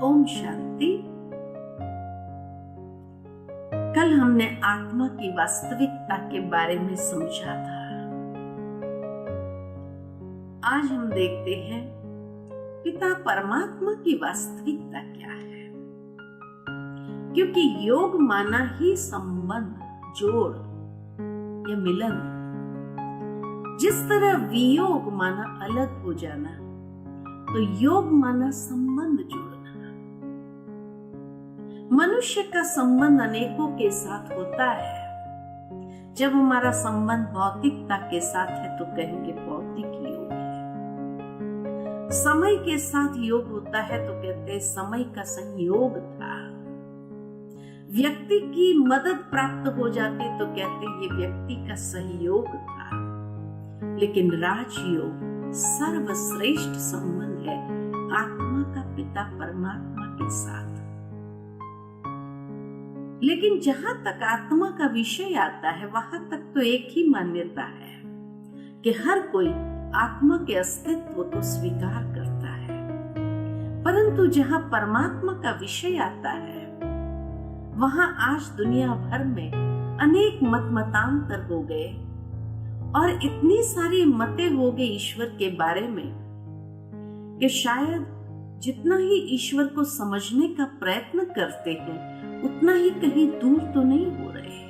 ओम शांति। कल हमने आत्मा की वास्तविकता के बारे में समझा था। आज हम देखते हैं पिता परमात्मा की वास्तविकता क्या है, क्योंकि योग माना ही संबंध, जोड़ या मिलन। जिस तरह वियोग माना अलग हो जाना, तो योग माना संबंध जोड़ना। मनुष्य का संबंध अनेकों के साथ होता है। जब हमारा संबंध भौतिकता के साथ है तो कहेंगे भौतिक योग है। समय के साथ योग होता है तो कहते हैं समय का संयोग था। व्यक्ति की मदद प्राप्त हो जाती तो कहते हैं ये व्यक्ति का सहयोग था। लेकिन राजयोग सर्वश्रेष्ठ संबंध है आत्मा का पिता परमात्मा के साथ। लेकिन जहां तक आत्मा का विषय आता है वहां तक तो एक ही मान्यता है कि हर कोई आत्मा के अस्तित्व को स्वीकार करता है। परंतु जहां परमात्मा का विषय आता है वहां आज दुनिया भर में अनेक मतांतर हो गए और इतनी सारी मतें हो गई ईश्वर के बारे में कि शायद जितना ही ईश्वर को समझने का प्रयत्न करते हैं उतना ही कहीं दूर तो नहीं हो रहे।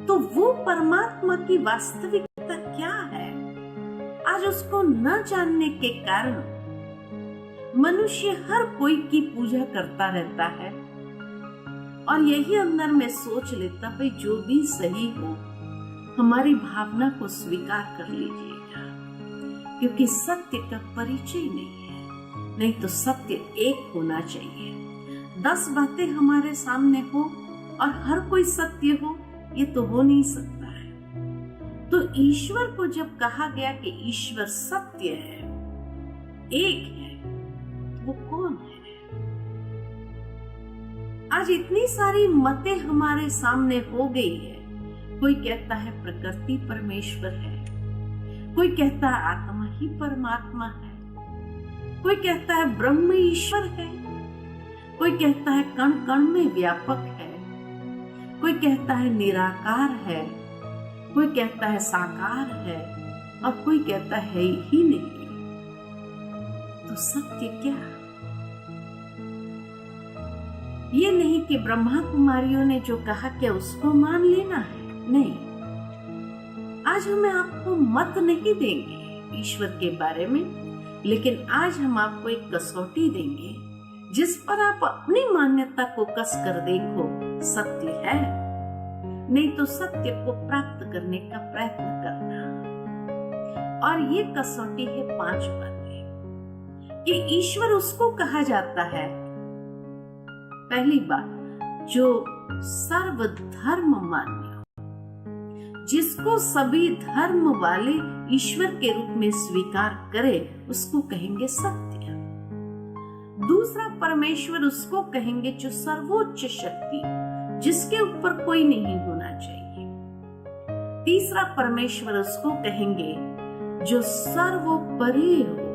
तो वो परमात्मा की वास्तविकता क्या है, आज उसको न जानने के कारण मनुष्य हर कोई की पूजा करता रहता है और यही अंदर में सोच लेता भाई जो भी सही हो हमारी भावना को स्वीकार कर लीजिएगा, क्योंकि सत्य का परिचय नहीं है। नहीं तो सत्य एक होना चाहिए। 10 बातें हमारे सामने हो और हर कोई सत्य हो, ये तो हो नहीं सकता है। तो ईश्वर को जब कहा गया कि ईश्वर सत्य है, एक है, वो कौन है? आज इतनी सारी मतें हमारे सामने हो गई है। कोई कहता है प्रकृति परमेश्वर है, कोई कहता है आत्मा ही परमात्मा है, कोई कहता है ब्रह्म ईश्वर है, कोई कहता है कण कण में व्यापक है, कोई कहता है निराकार है, कोई कहता है साकार है और कोई कहता है ही नहीं। तो सत्य क्या? ये नहीं कि ब्रह्मा कुमारियों ने जो कहा क्या उसको मान लेना है, नहीं। आज हमें आपको मत नहीं देंगे ईश्वर के बारे में, लेकिन आज हम आपको एक कसौटी देंगे जिस पर आप अपनी मान्यता को कस कर देखो सत्य है, नहीं तो सत्य को प्राप्त करने का प्रयत्न करना। और ये कसौटी है 5 बातें कि ईश्वर उसको कहा जाता है। पहली बात, जो सर्वधर्म मान्य, जिसको सभी धर्म वाले ईश्वर के रूप में स्वीकार करे उसको कहेंगे सत्य। दूसरा, परमेश्वर उसको कहेंगे जो सर्वोच्च शक्ति, जिसके ऊपर कोई नहीं होना चाहिए। तीसरा, परमेश्वर उसको कहेंगे जो सर्वोपरि हो,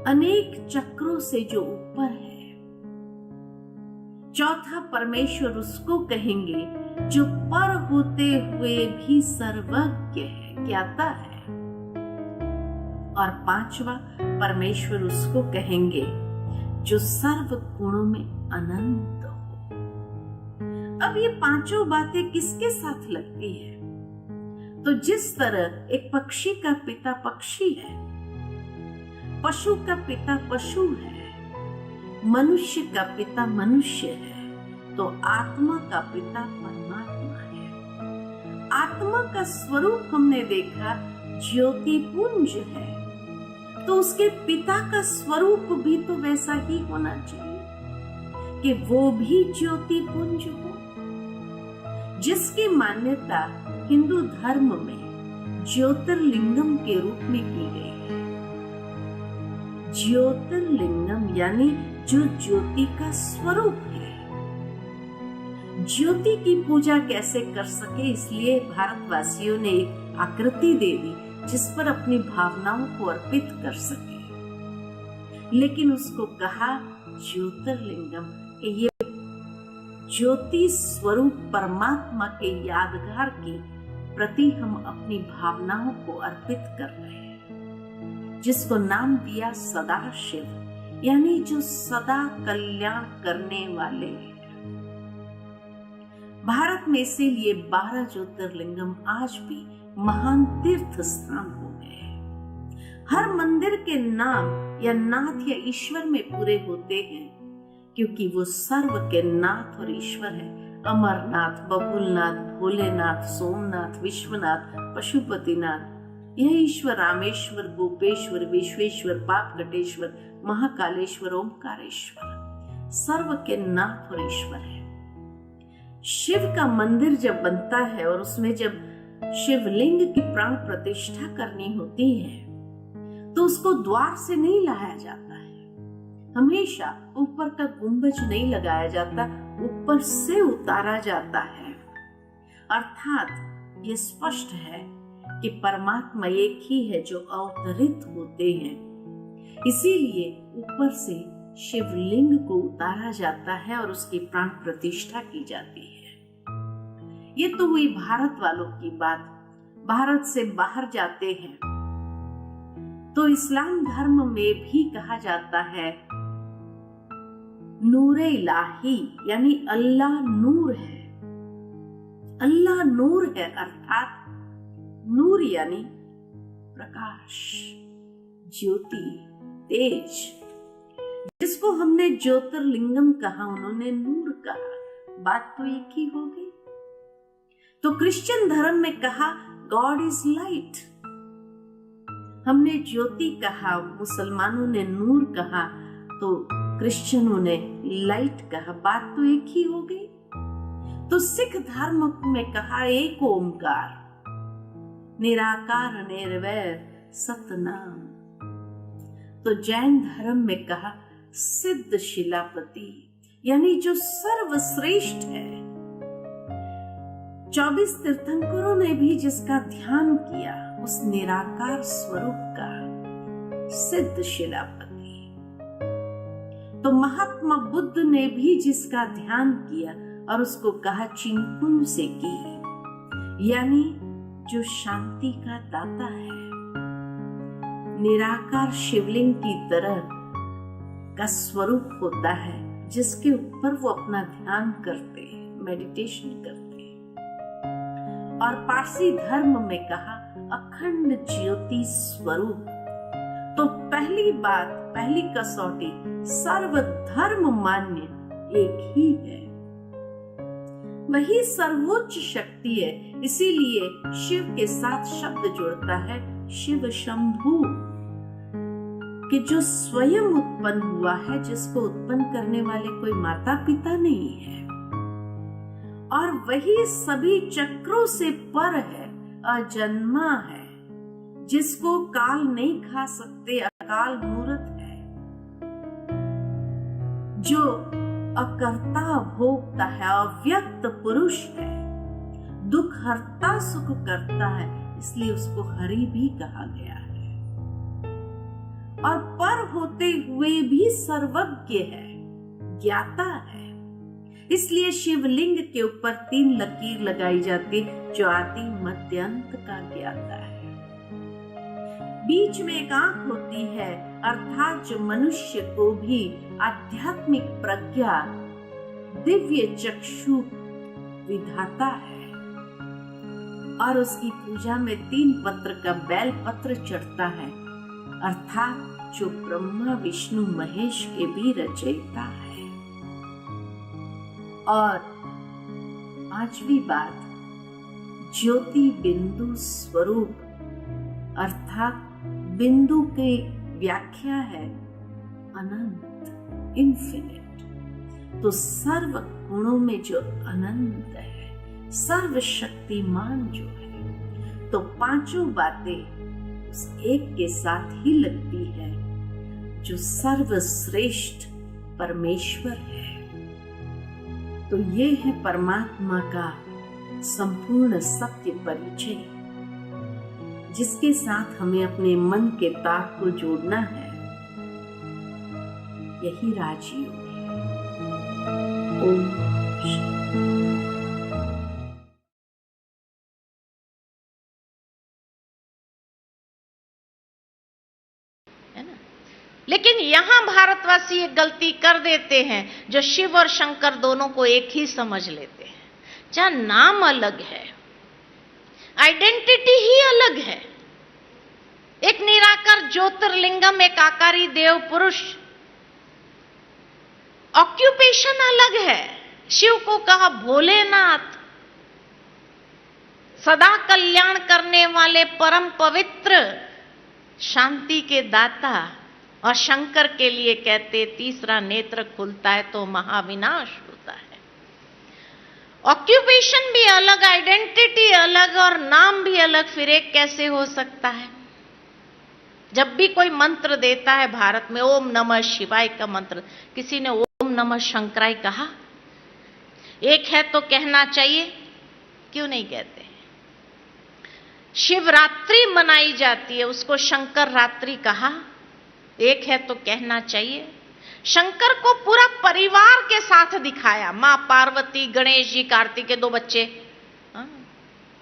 अनेक चक्रों से जो ऊपर है। चौथा, परमेश्वर उसको कहेंगे जो पर होते हुए भी सर्वज्ञ है, ज्ञाता है। और 5वां, परमेश्वर उसको कहेंगे जो सर्व गुणों में अनंत हो। अब ये 5 बातें किसके साथ लगती है? तो जिस तरह एक पक्षी का पिता पक्षी है, पशु का पिता पशु है, मनुष्य का पिता मनुष्य है, तो आत्मा का पिता परमात्मा है। आत्मा का स्वरूप हमने देखा ज्योतिपुंज है, तो उसके पिता का स्वरूप भी तो वैसा ही होना चाहिए कि वो भी ज्योतिपुंज हो। जिसकी मान्यता हिंदू धर्म में ज्योतिर्लिंगम के रूप में की गई है। ज्योतिर्लिंगम यानी जो ज्योति का स्वरूप है। ज्योति की पूजा कैसे कर सके, इसलिए भारतवासियों ने एक आकृति दे दी जिस पर अपनी भावनाओं को अर्पित कर सके। लेकिन उसको कहा ज्योतिर्लिंगम कि ये ज्योति स्वरूप परमात्मा के यादगार के प्रति हम अपनी भावनाओं को अर्पित कर रहे हैं, जिसको नाम दिया सदा शिव, यानी जो सदा कल्याण करने वाले हैं। भारत में इसीलिए 12 ज्योतिर्लिंगम आज भी महान तीर्थ स्थान हो गए हैं। हर मंदिर के नाम या नाथ या ईश्वर में पूरे होते हैं, क्योंकि वो सर्व के नाथ और ईश्वर है। अमरनाथ, बबुलनाथ, भोलेनाथ, सोमनाथ, विश्वनाथ, पशुपतिनाथ, यह ईश्वर रामेश्वर, गोपेश्वर, विश्वेश्वर, पापकटेश्वर, महाकालेश्वर, ओमकारेश्वर सर्व के नाथ और ईश्वर है। शिव का मंदिर जब बनता है और उसमें जब शिवलिंग की प्राण प्रतिष्ठा करनी होती है तो उसको द्वार से नहीं लाया जाता है, हमेशा ऊपर का गुंबज नहीं लगाया जाता, ऊपर से उतारा जाता है। अर्थात ये स्पष्ट है कि परमात्मा एक ही है जो अवतरित होते हैं। इसीलिए ऊपर से शिवलिंग को उतारा जाता है और उसकी प्राण प्रतिष्ठा की जाती है। ये तो हुई भारत वालों की बात। भारत से बाहर जाते हैं तो इस्लाम धर्म में भी कहा जाता है नूरे इलाही, यानी अल्लाह नूर है। अल्लाह नूर है, अर्थात नूर यानी प्रकाश, ज्योति, तेज। जिसको हमने ज्योतिर्लिंगम कहा, उन्होंने नूर कहा, बात तो एक ही हो गई। तो क्रिश्चियन धर्म में कहा गॉड इज लाइट, हमने ज्योति कहा, मुसलमानों ने नूर कहा, तो क्रिश्चियनों ने लाइट कहा, बात तो एक ही हो गई। तो सिख धर्म में कहा एक ओमकार, निराकार निर्वैर सतनाम। तो जैन धर्म में कहा सिद्ध शिलापति, यानी जो सर्वश्रेष्ठ है। 24 तीर्थंकरों ने भी जिसका ध्यान किया, उस निराकार स्वरूप का, सिद्ध शिलापति। तो महात्मा बुद्ध ने भी जिसका ध्यान किया और उसको कहा चिंपुन से की, यानी जो शांति का दाता है। निराकार शिवलिंग की तरह का स्वरूप होता है, जिसके ऊपर वो अपना ध्यान करते हैं, मेडिटेशन करते हैं। और पारसी धर्म में कहा अखंड ज्योति स्वरूप। तो पहली बात, पहली कसौटी, सर्वधर्म मान्य एक ही है, वही सर्वोच्च शक्ति है। इसीलिए शिव के साथ शब्द जुड़ता है शिव शंभु, कि जो स्वयं उत्पन्न हुआ है, जिसको उत्पन्न करने वाले कोई माता पिता नहीं है, और वही सभी चक्रों से पर है, अजन्मा है, जिसको काल नहीं खा सकते, अकाल मूर्त है, जो अकर्ता भोगता है, अव्यक्त पुरुष है, दुख हरता सुख करता है, इसलिए उसको हरि भी कहा गया है। और पर होते हुए भी सर्वज्ञ है, ज्ञाता है। इसलिए शिवलिंग के ऊपर 3 लकीर लगाई जाती, जो आदि मध्य अंत का ज्ञाता है। बीच में एक आंख होती है, अर्थात जो मनुष्य को भी आध्यात्मिक प्रज्ञा, दिव्य चक्षु विधाता है। और उसकी पूजा में 3 पत्र का बेल पत्र चढ़ता है, अर्थात जो ब्रह्मा विष्णु महेश के भी रचयिता है। और 5वीं बात, ज्योति बिंदु स्वरूप, अर्थात बिंदु की व्याख्या है अनंत, इन्फिनिट। तो सर्व गुणों में जो अनंत है, सर्वशक्तिमान जो है, तो 5 बातें उस एक के साथ ही लगती है, जो सर्वश्रेष्ठ परमेश्वर है। तो ये है परमात्मा का संपूर्ण सत्य परिचय, जिसके साथ हमें अपने मन के तार को जोड़ना है। यही राजयोग है। ओम शांति। लेकिन यहां भारतवासी एक गलती कर देते हैं, जो शिव और शंकर दोनों को एक ही समझ लेते हैं। जहां नाम अलग है, आइडेंटिटी ही अलग है। एक निराकार ज्योतिर्लिंगम, एक आकारी देव पुरुष, ऑक्यूपेशन अलग है। शिव को कहा भोलेनाथ, सदा कल्याण करने वाले परम पवित्र, शांति के दाता, और शंकर के लिए कहते तीसरा नेत्र खुलता है तो महाविनाश होता है। ऑक्यूपेशन भी अलग, आइडेंटिटी अलग और नाम भी अलग, फिर एक कैसे हो सकता है? जब भी कोई मंत्र देता है भारत में, ओम नमः शिवाय का मंत्र, किसी ने ओम नमः शंकराय कहा? एक है तो कहना चाहिए, क्यों नहीं कहते? शिवरात्रि मनाई जाती है, उसको शंकर रात्रि कहा, एक है तो कहना चाहिए। शंकर को पूरा परिवार के साथ दिखाया, मां पार्वती, गणेश जी, कार्तिक के 2 बच्चे।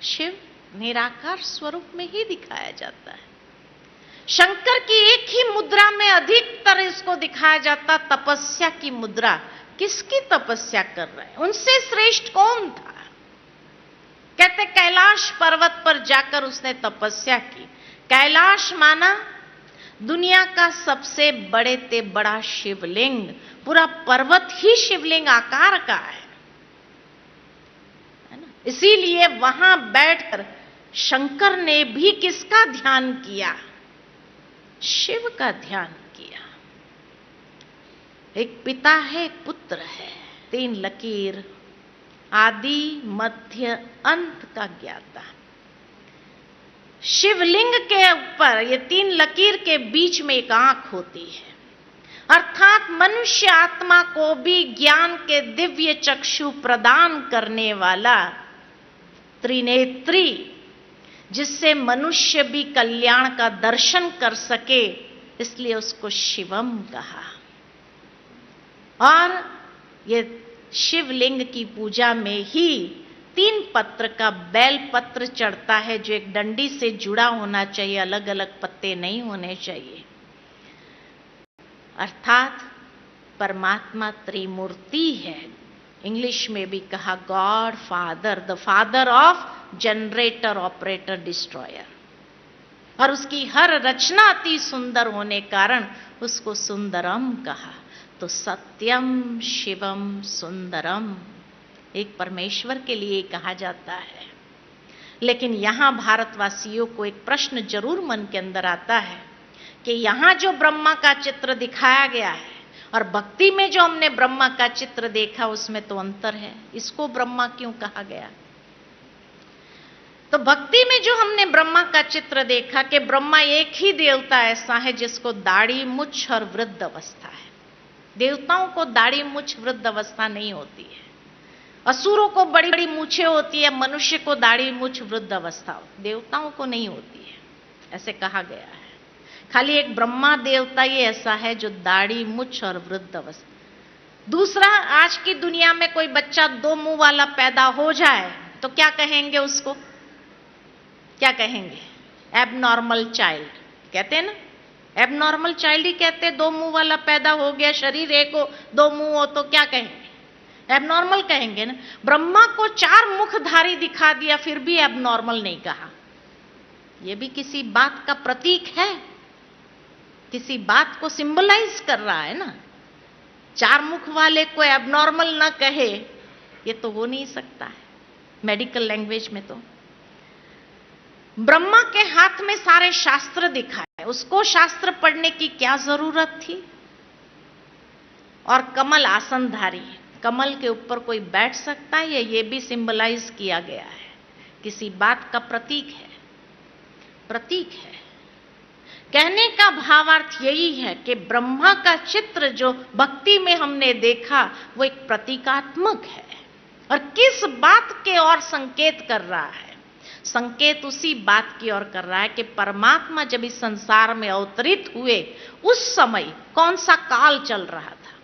शिव निराकार स्वरूप में ही दिखाया जाता है। शंकर की एक ही मुद्रा में अधिकतर इसको दिखाया जाता, तपस्या की मुद्रा। किसकी तपस्या कर रहे हैं? उनसे श्रेष्ठ कौन था? कहते कैलाश पर्वत पर जाकर उसने तपस्या की। कैलाश माना दुनिया का सबसे बड़े ते बड़ा शिवलिंग, पूरा पर्वत ही शिवलिंग आकार का है ना? इसीलिए वहां बैठकर शंकर ने भी किसका ध्यान किया? शिव का ध्यान किया। एक पिता है, एक पुत्र है, 3 लकीर, आदि मध्य अंत का ज्ञाता। शिवलिंग के ऊपर ये 3 लकीर के बीच में एक आंख होती है, अर्थात मनुष्य आत्मा को भी ज्ञान के दिव्य चक्षु प्रदान करने वाला त्रिनेत्री, जिससे मनुष्य भी कल्याण का दर्शन कर सके, इसलिए उसको शिवम कहा। और ये शिवलिंग की पूजा में ही 3 पत्र का बेल पत्र चढ़ता है, जो एक डंडी से जुड़ा होना चाहिए, अलग अलग पत्ते नहीं होने चाहिए। अर्थात परमात्मा त्रिमूर्ति है। इंग्लिश में भी कहा God father, the father of generator, operator, destroyer. और उसकी हर रचना अति सुंदर होने कारण उसको सुंदरम कहा। तो सत्यम शिवम सुंदरम एक परमेश्वर के लिए कहा जाता है। लेकिन यहां भारतवासियों को एक प्रश्न जरूर मन के अंदर आता है कि यहां जो ब्रह्मा का चित्र दिखाया गया है और भक्ति में जो हमने ब्रह्मा का चित्र देखा, उसमें तो अंतर है। इसको ब्रह्मा क्यों कहा गया? तो भक्ति में जो हमने ब्रह्मा का चित्र देखा कि ब्रह्मा एक ही देवता ऐसा है जिसको दाढ़ी, मुछ और वृद्ध अवस्था है। देवताओं को दाढ़ी, मुछ, वृद्ध अवस्था नहीं होती है। असुरों को बड़ी बड़ी मूछें होती है, मनुष्य को दाढ़ी, मुछ, वृद्ध अवस्था, देवताओं को नहीं होती है, ऐसे कहा गया है। खाली एक ब्रह्मा देवता ये ऐसा है जो दाढ़ी, मुछ और वृद्ध अवस्था। दूसरा, आज की दुनिया में कोई बच्चा 2 मुंह वाला पैदा हो जाए तो क्या कहेंगे उसको? क्या कहेंगे? एबनॉर्मल चाइल्ड कहते हैं ना, एबनॉर्मल चाइल्ड ही कहते हैं। 2 मुंह वाला पैदा हो गया, शरीर एक हो, 2 मुंह हो तो क्या कहेंगे? एबनॉर्मल कहेंगे ना। ब्रह्मा को 4 मुखधारी दिखा दिया, फिर भी एबनॉर्मल नहीं कहा। यह भी किसी बात का प्रतीक है, किसी बात को सिंबलाइज कर रहा है ना। 4 मुख वाले को एबनॉर्मल ना कहे, ये तो हो नहीं सकता है मेडिकल लैंग्वेज में। तो ब्रह्मा के हाथ में सारे शास्त्र दिखाए, उसको शास्त्र पढ़ने की क्या जरूरत थी? और कमल आसनधारी, कमल के ऊपर कोई बैठ सकता है, ये भी सिंबलाइज किया गया है, किसी बात का प्रतीक है, प्रतीक है। कहने का भावार्थ यही है कि ब्रह्मा का चित्र जो भक्ति में हमने देखा वो एक प्रतीकात्मक है। और किस बात के और संकेत कर रहा है? संकेत उसी बात की ओर कर रहा है कि परमात्मा जब इस संसार में अवतरित हुए उस समय कौन सा काल चल रहा था।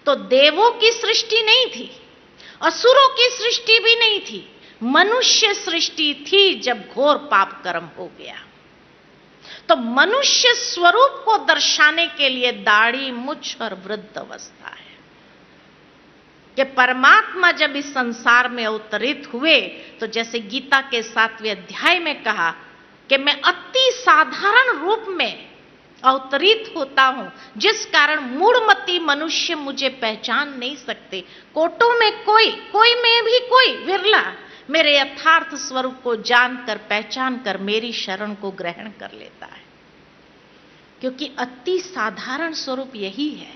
तो देवों की सृष्टि नहीं थी, असुरों की सृष्टि भी नहीं थी, मनुष्य सृष्टि थी जब घोर पाप कर्म हो गया। तो मनुष्य स्वरूप को दर्शाने के लिए दाढ़ी, मुछ और वृद्ध अवस्था है कि परमात्मा जब इस संसार में अवतरित हुए तो जैसे गीता के 7वें अध्याय में कहा कि मैं अति साधारण रूप में अवतरित होता हूं, जिस कारण मूढ़मती मनुष्य मुझे पहचान नहीं सकते। कोटों में कोई में भी कोई विरला मेरे यथार्थ स्वरूप को जानकर, पहचान कर मेरी शरण को ग्रहण कर लेता है, क्योंकि अति साधारण स्वरूप यही है।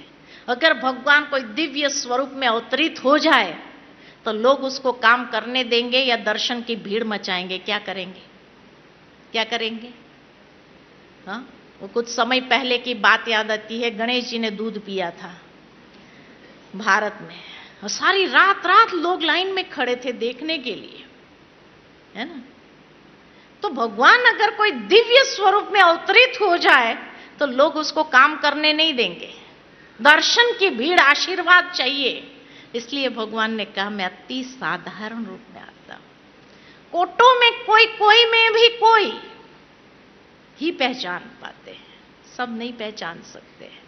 अगर भगवान कोई दिव्य स्वरूप में अवतरित हो जाए तो लोग उसको काम करने देंगे या दर्शन की भीड़ मचाएंगे? क्या करेंगे? क्या करेंगे? हाँ, वो कुछ समय पहले की बात याद आती है। गणेश जी ने दूध पिया था भारत में, और सारी रात लोग लाइन में खड़े थे देखने के लिए, है ना। तो भगवान अगर कोई दिव्य स्वरूप में अवतरित हो जाए तो लोग उसको काम करने नहीं देंगे, दर्शन की भीड़, आशीर्वाद चाहिए। इसलिए भगवान ने कहा मैं अति साधारण रूप में आता हूं। कोटों में कोई में भी कोई ही पहचान पाते हैं, सब नहीं पहचान सकते हैं।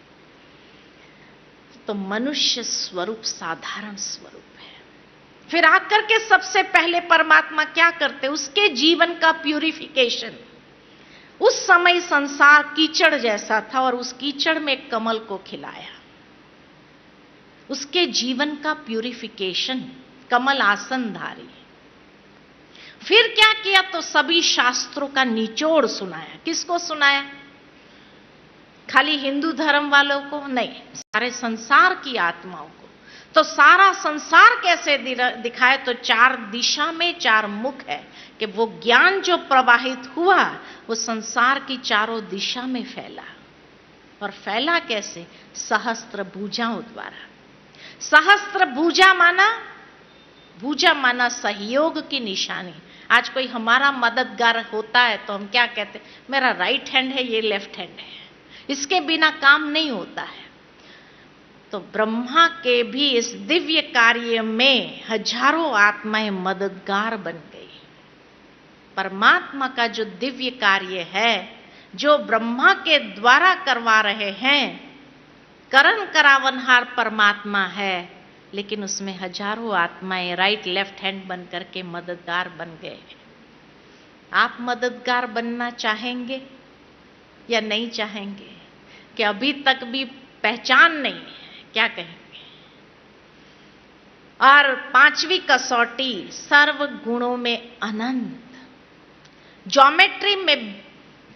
तो मनुष्य स्वरूप साधारण स्वरूप है। फिर आकर के सबसे पहले परमात्मा क्या करते? उसके जीवन का प्यूरिफिकेशन। उस समय संसार कीचड़ जैसा था और उस कीचड़ में कमल को खिलाया। उसके जीवन का प्यूरिफिकेशन, कमल आसनधारी। फिर क्या किया? तो सभी शास्त्रों का निचोड़ सुनाया। किसको सुनाया? खाली हिंदू धर्म वालों को नहीं, सारे संसार की आत्माओं को। तो सारा संसार कैसे दिखाए? तो 4 दिशा में 4 मुख है कि वो ज्ञान जो प्रवाहित हुआ वो संसार की चारों दिशा में फैला। और फैला कैसे? सहस्त्र भुजाओं द्वारा। सहस्त्र भुजा माना सहयोग की निशानी। आज कोई हमारा मददगार होता है तो हम क्या कहते हैं? मेरा राइट हैंड है, ये लेफ्ट हैंड है, इसके बिना काम नहीं होता है। तो ब्रह्मा के भी इस दिव्य कार्य में हजारों आत्माएं मददगार बन गई। परमात्मा का जो दिव्य कार्य है, जो ब्रह्मा के द्वारा करवा रहे हैं, करण करावनहार परमात्मा है, लेकिन उसमें हजारों आत्माएं राइट लेफ्ट हैंड बन करके मददगार बन गए। आप मददगार बनना चाहेंगे या नहीं चाहेंगे? कि अभी तक भी पहचान नहीं है, क्या कहेंगे? और 5वीं कसौटी, सर्व गुणों में अनंत। ज्योमेट्री में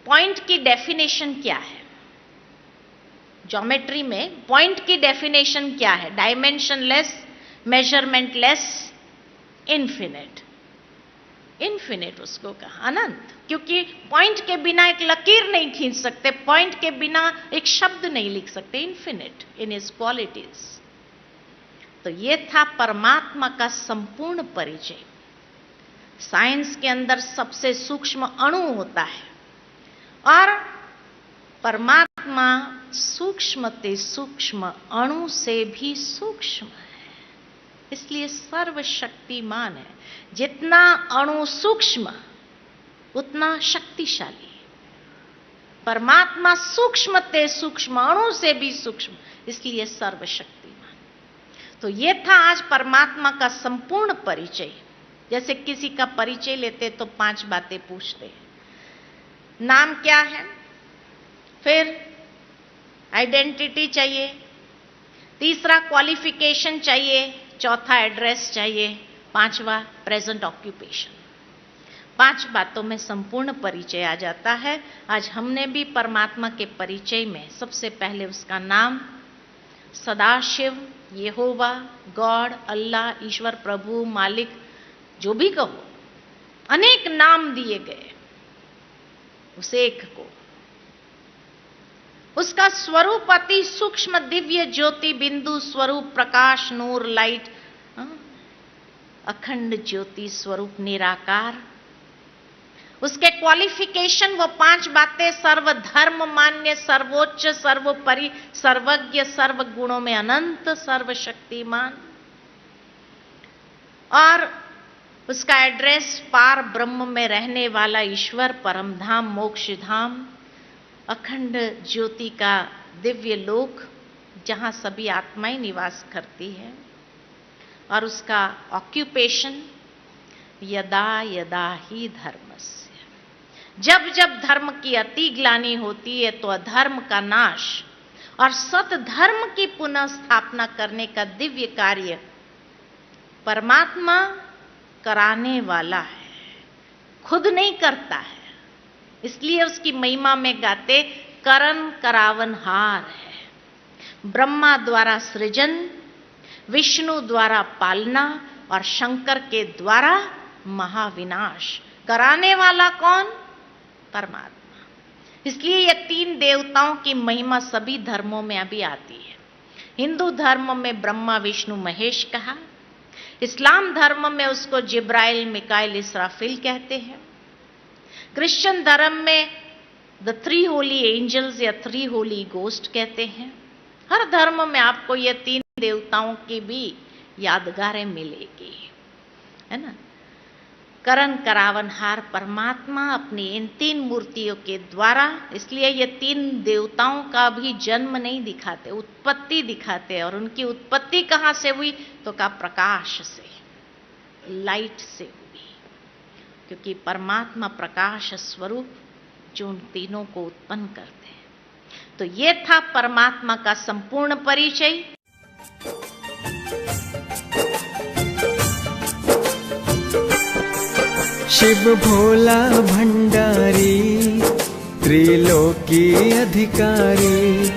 पॉइंट की डेफिनेशन क्या है? ज्योमेट्री में पॉइंट की डेफिनेशन क्या है? Dimensionless, मेजरमेंटलेस, infinite. इन्फिनिट उसको कहा, अनंत। क्योंकि पॉइंट के बिना एक लकीर नहीं खींच सकते, पॉइंट के बिना एक शब्द नहीं लिख सकते। Infinite in is qualities. तो ये था परमात्मा का संपूर्ण परिचय। साइंस के अंदर सबसे सूक्ष्म अणु होता है और परमात्मा सूक्ष्मते सूक्ष्म अणु से भी सूक्ष्म है, इसलिए सर्वशक्तिमान है। जितना अणु सूक्ष्म उतना शक्तिशाली। परमात्मा सूक्ष्मते सूक्ष्म अणु से भी सूक्ष्म, इसलिए सर्वशक्तिमान। तो ये था आज परमात्मा का संपूर्ण परिचय। जैसे किसी का परिचय लेते तो 5 बातें पूछते हैं। नाम क्या है, फिर आइडेंटिटी चाहिए, तीसरा क्वालिफिकेशन चाहिए, चौथा एड्रेस चाहिए, 5वां प्रेजेंट ऑक्यूपेशन। 5 बातों में संपूर्ण परिचय आ जाता है। आज हमने भी परमात्मा के परिचय में सबसे पहले उसका नाम, सदाशिव, यहोवा, गॉड, अल्लाह, ईश्वर, प्रभु, मालिक, जो भी कहो, अनेक नाम दिए गए उस एक को। उसका स्वरूप अति सूक्ष्म दिव्य ज्योति बिंदु स्वरूप, प्रकाश, नूर, लाइट, अखंड ज्योति स्वरूप, निराकार, उसके क्वालिफिकेशन, वो 5 बातें: सर्वधर्म मान्य, सर्वोच्च, सर्वोपरि, सर्वज्ञ, सर्व गुणों में अनंत, सर्वशक्तिमान। और उसका एड्रेस पार ब्रह्म में रहने वाला ईश्वर, परम धाम, मोक्ष धाम, अखंड ज्योति का दिव्य लोक, जहां सभी आत्माएं निवास करती है। और उसका ऑक्यूपेशन यदा यदा ही धर्मस्य, जब जब धर्म की अति ग्लानि होती है तो अधर्म का नाश और सत धर्म की पुनः स्थापना करने का दिव्य कार्य परमात्मा कराने वाला है, खुद नहीं करता है। इसलिए उसकी महिमा में गाते करन करावनहार है। ब्रह्मा द्वारा सृजन, विष्णु द्वारा पालना और शंकर के द्वारा महाविनाश। कराने वाला कौन? परमात्मा। इसलिए ये 3 देवताओं की महिमा सभी धर्मों में अभी आती है। हिंदू धर्म में ब्रह्मा विष्णु महेश कहा, इस्लाम धर्म में उसको जिब्राइल, मिकाइल, इसराफिल कहते हैं। क्रिश्चियन धर्म में द 3 होली एंजल्स या 3 होली गोस्ट कहते हैं। हर धर्म में आपको ये 3 देवताओं की भी यादगारें मिलेगी, है ना। करण करावनहार परमात्मा अपनी इन 3 मूर्तियों के द्वारा, इसलिए ये 3 देवताओं का भी जन्म नहीं दिखाते, उत्पत्ति दिखाते। और उनकी उत्पत्ति कहां से हुई? तो का प्रकाश से, लाइट से हुई, क्योंकि परमात्मा प्रकाश स्वरूप जो उन तीनों को उत्पन्न करते हैं। तो ये था परमात्मा का संपूर्ण परिचय। शिव भोला भंडारी, त्रिलोकी अधिकारी,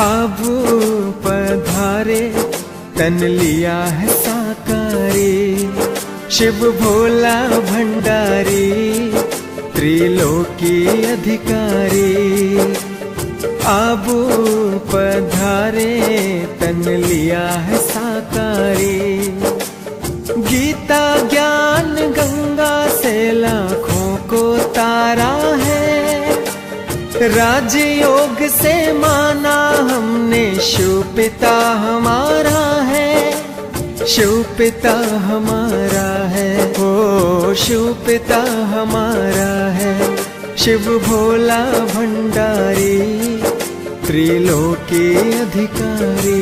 आबू पधारे तन लिया है साकारी। शिव भोला भंडारी, त्रिलोकी अधिकारी, आबू पधारे तन लिया है साकारी। गीता ज्ञान गंगा से लाखों को तारा है, राजयोग से माना हमने शिव पिता हमारा है, शिव पिता हमारा है, ओ शिव पिता हमारा है। शिव भोला भंडारी, त्रिलोकी अधिकारी।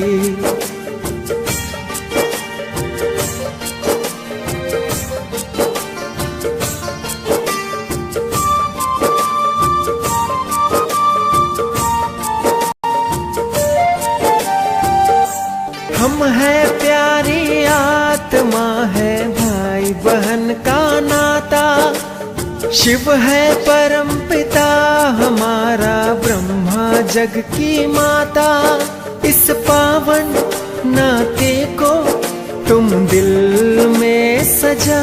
हम है प्यारी आत्मा है, भाई बहन का नाता। शिव है परम पिता हमारा, ब्रह्मा जग की माता। इस पावन नाते को तुम दिल में सजा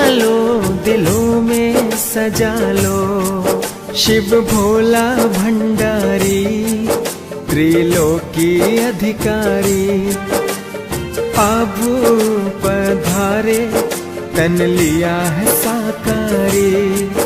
लो, दिलों में सजा लो। शिव भोला भंडारी, त्रिलोकी अधिकारी, आबू पधारे तन लिया है साकारी।